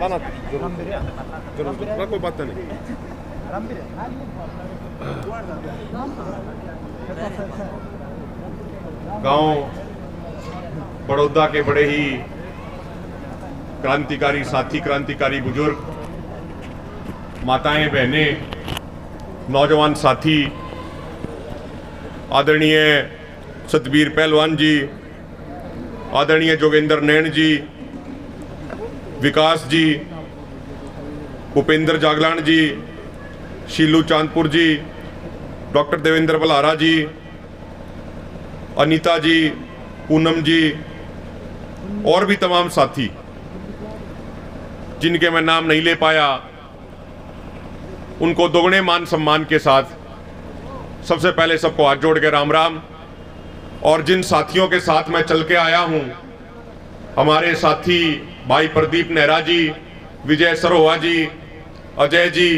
कोई बात नहीं। गांव बड़ौदा के बड़े ही क्रांतिकारी साथी, क्रांतिकारी बुजुर्ग, माताएं, बहनें, नौजवान साथी, आदरणीय सतबीर पहलवान जी, आदरणीय जोगेंद्र नैन जी, विकास जी, भूपेंद्र जागलान जी, शीलू चांदपुर जी, डॉक्टर देवेंद्र बल्हारा जी, अनीता जी, पूनम जी और भी तमाम साथी जिनके मैं नाम नहीं ले पाया, उनको दोगुने मान सम्मान के साथ सबसे पहले सबको हाथ जोड़ के राम राम। और जिन साथियों के साथ मैं चल के आया हूं, हमारे साथी भाई प्रदीप नेहरा जी, विजय सरोहा जी, अजय जी,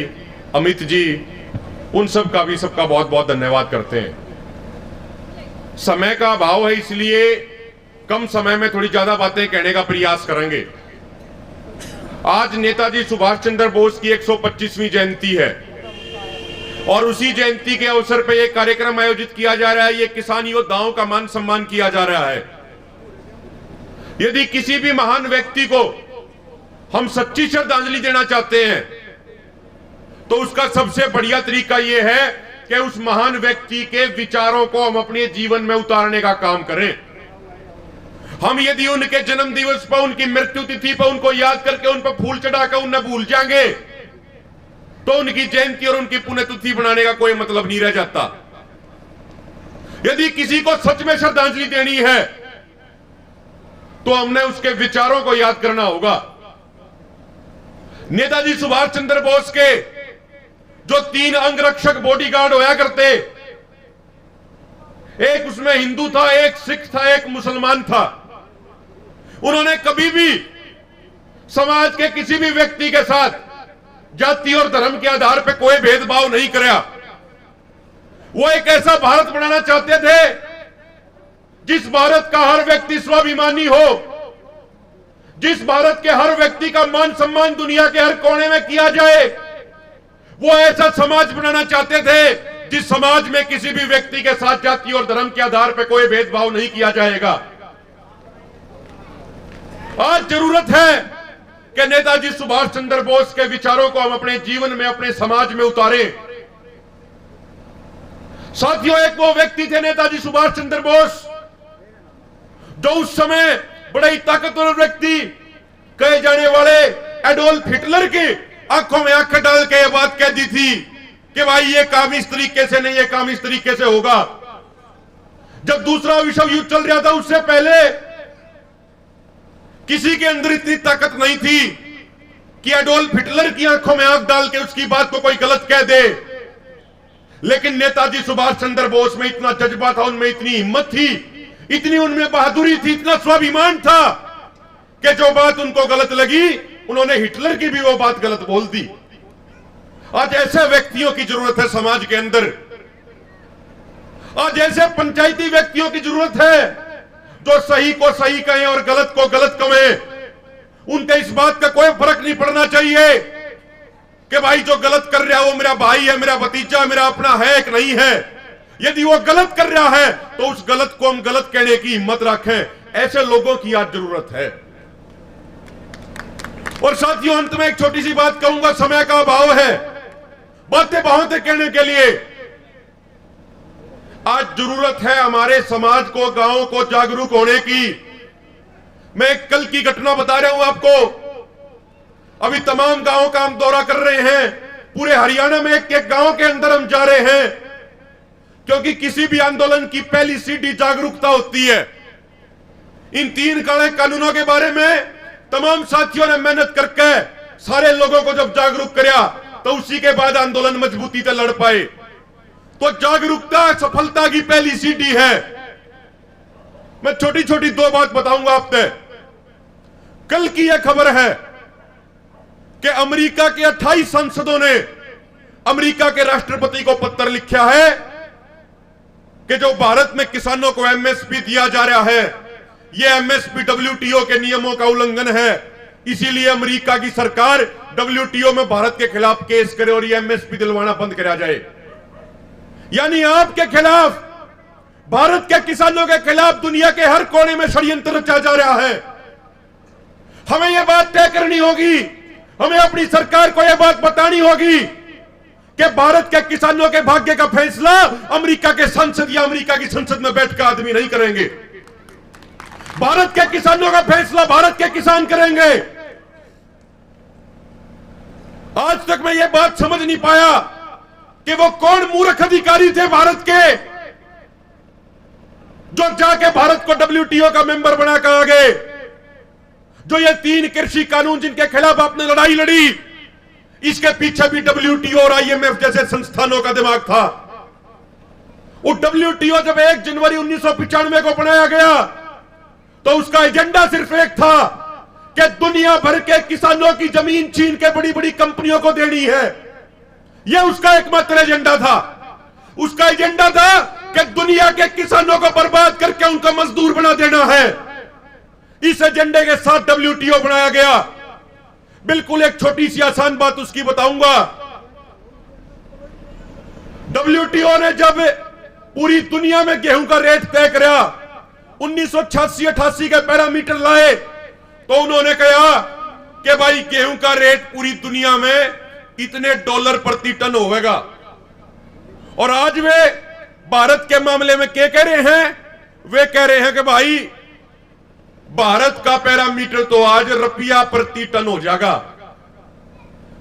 अमित जी, उन सब का भी सबका बहुत बहुत धन्यवाद करते हैं। समय का अभाव है, इसलिए कम समय में थोड़ी ज्यादा बातें कहने का प्रयास करेंगे। आज नेताजी सुभाष चंद्र बोस की 125वीं जयंती है और उसी जयंती के अवसर पर यह कार्यक्रम आयोजित किया जा रहा है। ये किसान योद्धाओं का मान सम्मान किया जा रहा है। यदि किसी भी महान व्यक्ति को हम सच्ची श्रद्धांजलि देना चाहते हैं तो उसका सबसे बढ़िया तरीका यह है कि उस महान व्यक्ति के विचारों को हम अपने जीवन में उतारने का काम करें। हम यदि उनके जन्म दिवस पर, उनकी मृत्यु तिथि पर उनको याद करके उन पर फूल चढ़ाकर उन्हें भूल जाएंगे तो उनकी जयंती और उनकी पुण्यतिथि बनाने का कोई मतलब नहीं रह जाता। यदि किसी को सच में श्रद्धांजलि देनी है तो हमने उसके विचारों को याद करना होगा। नेताजी सुभाष चंद्र बोस के जो 3 अंगरक्षक बॉडीगार्ड होया करते, एक उसमें हिंदू था, एक सिख था, एक मुसलमान था। उन्होंने कभी भी समाज के किसी भी व्यक्ति के साथ जाति और धर्म के आधार पर कोई भेदभाव नहीं किया। वो एक ऐसा भारत बनाना चाहते थे जिस भारत का हर व्यक्ति स्वाभिमानी हो, जिस भारत के हर व्यक्ति का मान सम्मान दुनिया के हर कोने में किया जाए। वो ऐसा समाज बनाना चाहते थे जिस समाज में किसी भी व्यक्ति के साथ जाति और धर्म के आधार पर कोई भेदभाव नहीं किया जाएगा। आज जरूरत है कि नेताजी सुभाष चंद्र बोस के विचारों को हम अपने जीवन में, अपने समाज में उतारें। साथियों, एक वो व्यक्ति थे नेताजी सुभाष चंद्र बोस जो उस समय बड़े ही ताकतवर व्यक्ति कहे जाने वाले एडोल्फ हिटलर की आंखों में आंखें डाल के यह बात कह दी थी कि भाई ये काम इस तरीके से नहीं, ये काम इस तरीके से होगा। जब दूसरा विश्व युद्ध चल रहा था उससे पहले किसी के अंदर इतनी ताकत नहीं थी कि एडोल्फ हिटलर की आंखों में आंख डाल के उसकी बात को कोई गलत कह दे। लेकिन नेताजी सुभाष चंद्र बोस में इतना जज्बा था, उनमें इतनी हिम्मत थी, इतनी उनमें बहादुरी थी, इतना स्वाभिमान था कि जो बात उनको गलत लगी उन्होंने हिटलर की भी वो बात गलत बोल दी। आज ऐसे व्यक्तियों की जरूरत है समाज के अंदर। आज ऐसे पंचायती व्यक्तियों की जरूरत है जो सही को सही कहें और गलत को गलत कहें। उनके इस बात का कोई फर्क नहीं पड़ना चाहिए कि भाई जो गलत कर रहा है वो मेरा भाई है, मेरा भतीजा, मेरा अपना है कि नहीं है। यदि वो गलत कर रहा है तो उस गलत को हम गलत कहने की हिम्मत रखें। ऐसे लोगों की आज जरूरत है। और साथियों, अंत में एक छोटी सी बात कहूंगा, समय का अभाव है बातें बहुत कहने के लिए। आज जरूरत है हमारे समाज को, गांव को जागरूक होने की। मैं एक कल की घटना बता रहा हूं आपको। अभी तमाम गांवों का हम दौरा कर रहे हैं। पूरे हरियाणा में एक एक गांव के अंदर हम जा रहे हैं, क्योंकि किसी भी आंदोलन की पहली सीढ़ी जागरूकता होती है। इन 3 काले कानूनों के बारे में तमाम साथियों ने मेहनत करके सारे लोगों को जब जागरूक किया तो उसी के बाद आंदोलन मजबूती से लड़ पाए। तो जागरूकता सफलता की पहली सीढ़ी है। मैं छोटी छोटी 2 बात बताऊंगा आपसे। कल की यह खबर है कि अमेरिका के 28 सांसदों ने अमेरिका के राष्ट्रपति को पत्र लिखा है कि जो भारत में किसानों को एमएसपी दिया जा रहा है, यह एमएसपी WTO के नियमों का उल्लंघन है। इसीलिए अमेरिका की सरकार WTO में भारत के खिलाफ केस करे और ये MSP दिलवाना बंद करा जाए। यानी आपके खिलाफ, भारत के किसानों के खिलाफ दुनिया के हर कोने में षड्यंत्र रचा जा रहा है। हमें यह बात तय करनी होगी, हमें अपनी सरकार को यह बात बतानी होगी कि भारत के किसानों के भाग्य का फैसला अमेरिका के संसद या अमेरिका की संसद में बैठकर आदमी नहीं करेंगे। भारत के किसानों का फैसला भारत के किसान करेंगे। आज तक मैं यह बात समझ नहीं पाया कि वो कौन मूर्ख अधिकारी थे भारत के जो जाके भारत को WTO का मेंबर बनाकर आ गए। जो ये 3 कृषि कानून जिनके खिलाफ आपने लड़ाई लड़ी, इसके पीछे भी WTO और IMF जैसे संस्थानों का दिमाग था। वो WTO जब 1 जनवरी 1995 को बनाया गया तो उसका एजेंडा सिर्फ एक था कि दुनिया भर के किसानों की जमीन छीन के बड़ी बड़ी कंपनियों को देनी है। यह उसका एकमात्र एजेंडा था। उसका एजेंडा था कि दुनिया के किसानों को बर्बाद करके उनका मजदूर बना देना है। इस एजेंडे के साथ WTO बनाया गया। बिल्कुल एक छोटी सी आसान बात उसकी बताऊंगा। WTO ने जब पूरी दुनिया में गेहूं का रेट तय करा, 1986-88 के पैरामीटर लाए, तो उन्होंने कहा कि भाई गेहूं का रेट पूरी दुनिया में इतने डॉलर प्रति टन होगा। और आज वे भारत के मामले में क्या कह रहे हैं? वे कह रहे हैं कि भाई भारत का पैरामीटर तो आज रुपया प्रति टन हो जाएगा।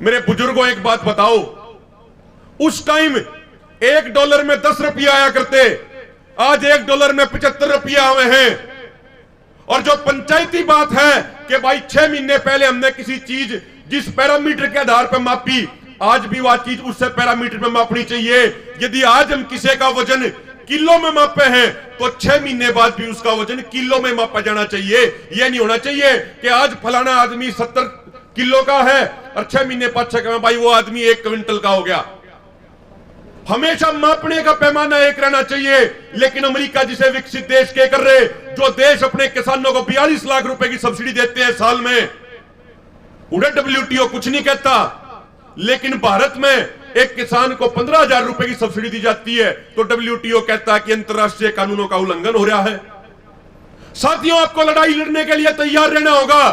मेरे बुजुर्गों एक बात बताओ, उस टाइम $1 में 10 रुपया आया करते, आज $1 में 75 रुपया हुए हैं। और जो पंचायती बात है कि भाई 6 महीने पहले हमने किसी चीज जिस पैरामीटर के आधार पर मापी, आज भी वह चीज उससे पैरामीटर में मापनी चाहिए। यदि आज हम किसी का वजन किलो में मापे हैं तो 6 महीने बाद भी उसका वजन किलो में मापा जाना चाहिए। यह नहीं होना चाहिए कि आज फलाना आदमी 70 किलो का है और 6 महीने बाद भाई वो आदमी 1 क्विंटल का हो गया। हमेशा मापने का पैमाना एक रहना चाहिए। लेकिन अमेरिका जिसे विकसित देश के कर रहे, जो देश अपने किसानों को 42 लाख रुपए की सब्सिडी देते हैं साल में, उन्हें WTO कुछ नहीं कहता। लेकिन भारत में एक किसान को 15,000 रुपए की सब्सिडी दी जाती है तो WTO कहता है कि अंतरराष्ट्रीय कानूनों का उल्लंघन हो रहा है। साथियों, आपको लड़ाई लड़ने के लिए तैयार रहना होगा।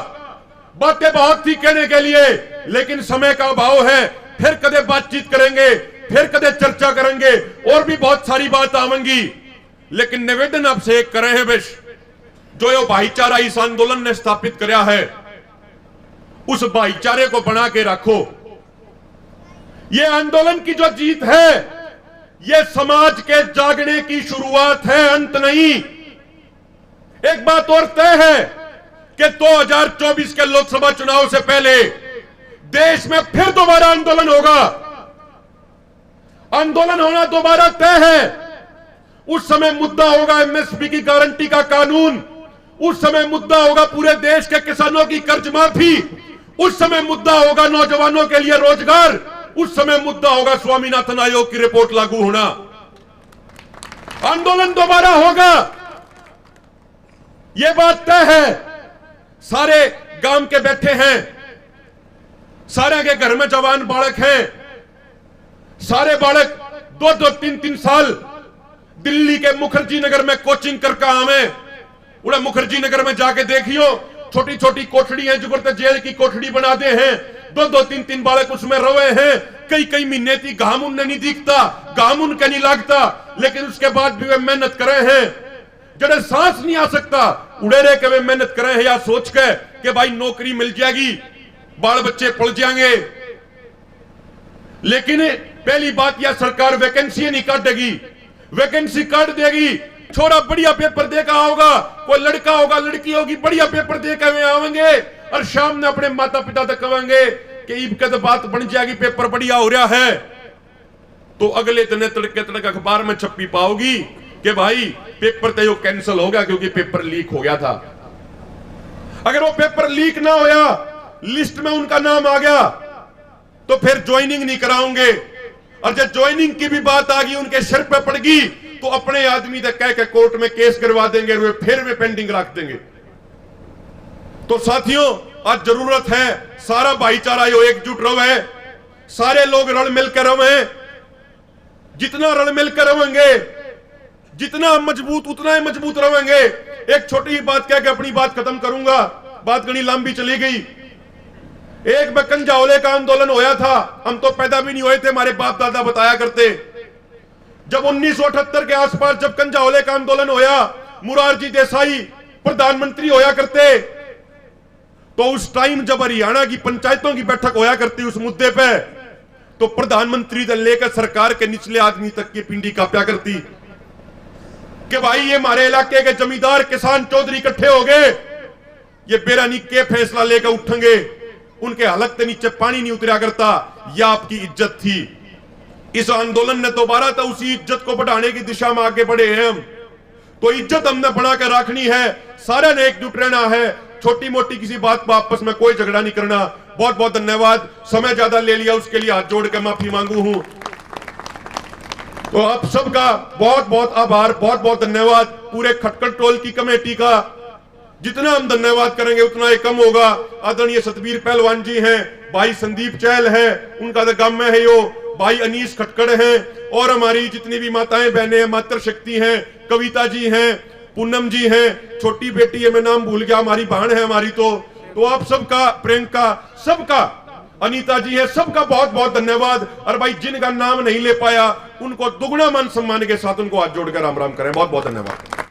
बातें बहुत थी कहने के लिए, लेकिन समय का अभाव है। फिर कदे बातचीत करेंगे, फिर कदे चर्चा करेंगे, और भी बहुत सारी बात आवेंगी। लेकिन निवेदन आपसे एक करे हैं बेश, जो ये भाईचारा इस आंदोलन ने स्थापित किया है, उस भाईचारे को बना के रखो। ये आंदोलन की जो जीत है, ये समाज के जागने की शुरुआत है, अंत नहीं। एक बात और तय है कि 2024 के लोकसभा चुनाव से पहले देश में फिर दोबारा आंदोलन होगा। आंदोलन होना दोबारा तय है। उस समय मुद्दा होगा MSP की गारंटी का कानून, उस समय मुद्दा होगा पूरे देश के किसानों की कर्ज माफी, उस समय मुद्दा होगा नौजवानों के लिए रोजगार, उस समय मुद्दा होगा स्वामीनाथन आयोग की रिपोर्ट लागू होना। आंदोलन दोबारा होगा, यह बात तय है। सारे गांव के बैठे हैं, सारे के घर में जवान बालक हैं, सारे बालक 2-2, 3-3 साल दिल्ली के मुखर्जी नगर में कोचिंग करके आवे। उड़ा मुखर्जी नगर में जाके देखियो, छोटी छोटी कोठड़ी है जो जेल की कोठड़ी बना दे हैं। 2-2, 3-3 बालक उसमें रोए हैं। कई महीने थी घाम उनने नहीं दिखता, घाम उनके नहीं लगता, लेकिन उसके बाद भी वे मेहनत करे हैं। जड़े सांस नहीं आ सकता, उड़े रह के वे मेहनत करे हैं, या सोच के कि भाई नौकरी मिल जाएगी, बाल बच्चे पढ़ जाएंगे। लेकिन पहली बात, यह सरकार वैकेंसी नहीं काटेगी, वैकेंसी काट देगी। छोरा बढ़िया पेपर देकर होगा, कोई लड़का होगा लड़की होगी, बढ़िया पेपर देकर वे आवेंगे और शाम में अपने माता पिता तक कहेंगे कि ईब के तो बात बन जाएगी, पेपर बढ़िया हो रहा है। तो अगले दिन तड़के अखबार में छपी पाओगी कि भाई पेपर तो कैंसिल हो गया क्योंकि पेपर लीक हो गया था। अगर वो पेपर लीक ना होया, लिस्ट में उनका नाम आ गया, तो फिर ज्वाइनिंग नहीं कराओगे। और जब ज्वाइनिंग की भी बात आ गई, उनके सिर पे पड़गी, तो अपने आदमी तक कह के कोर्ट में केस करवा देंगे, वे फिर वे पेंडिंग रख देंगे। तो साथियों, आज जरूरत है सारा भाईचारा यो एकजुट रहे, सारे लोग रल मिलकर रहे। जितना रल मिलकर रहेंगे, जितना मजबूत, उतना ही मजबूत रहेंगे। एक छोटी ही बात कह के अपनी बात खत्म करूंगा, बात घनी लंबी चली गई। एक में कंजाओले का आंदोलन होया था, हम तो पैदा भी नहीं हुए थे, हमारे बाप दादा बताया करते। जब 1978 के आसपास जब कंजाओले का आंदोलन होया, मुरारजी देसाई प्रधानमंत्री होया करते, तो उस टाइम जब हरियाणा की पंचायतों की बैठक होया करती उस मुद्दे पे, तो प्रधानमंत्री से लेकर सरकार के निचले आदमी तक की पिंडी कांपा करती कि भाई ये हमारे इलाके के जमींदार किसान चौधरी इकट्ठे हो गए, ये बेरानी के फैसला लेकर उठेंगे, उनके हलक के नीचे पानी नहीं उतरा करता। यह आपकी इज्जत थी। इस आंदोलन ने दोबारा तो उसी इज्जत को बढ़ाने की दिशा में आगे बढ़े हैं हम। तो इज्जत हमने बढ़ाकर रखनी है, सारे ने एकजुट रहना है। छोटी मोटी किसी बात पर आपस में कोई झगड़ा नहीं करना। बहुत बहुत धन्यवाद, समय ज्यादा ले लिया उसके लिए हाथ जोड़ के माफी मांगू हूं। तो आप सबका बहुत बहुत आभार, बहुत बहुत धन्यवाद। पूरे खटखट टोल की कमेटी का जितना हम धन्यवाद करेंगे उतना ही कम होगा। आदरणीय सतबीर पहलवान जी हैं, भाई संदीप चहल है, उनका तो गम में है यो, भाई अनीस खटकड़ हैं, और हमारी जितनी भी माताएं बहनें हैं, मातृशक्ति हैं, कविता जी हैं, पूनम जी हैं, छोटी बेटी है, मैं नाम भूल गया, हमारी बहन है हमारी। तो आप सबका, प्रियंका, सबका, अनीता जी है, सबका बहुत बहुत धन्यवाद। और भाई जिनका नाम नहीं ले पाया उनको दुगना मान सम्मान के साथ उनको हाथ जोड़कर राम राम करें। बहुत बहुत धन्यवाद।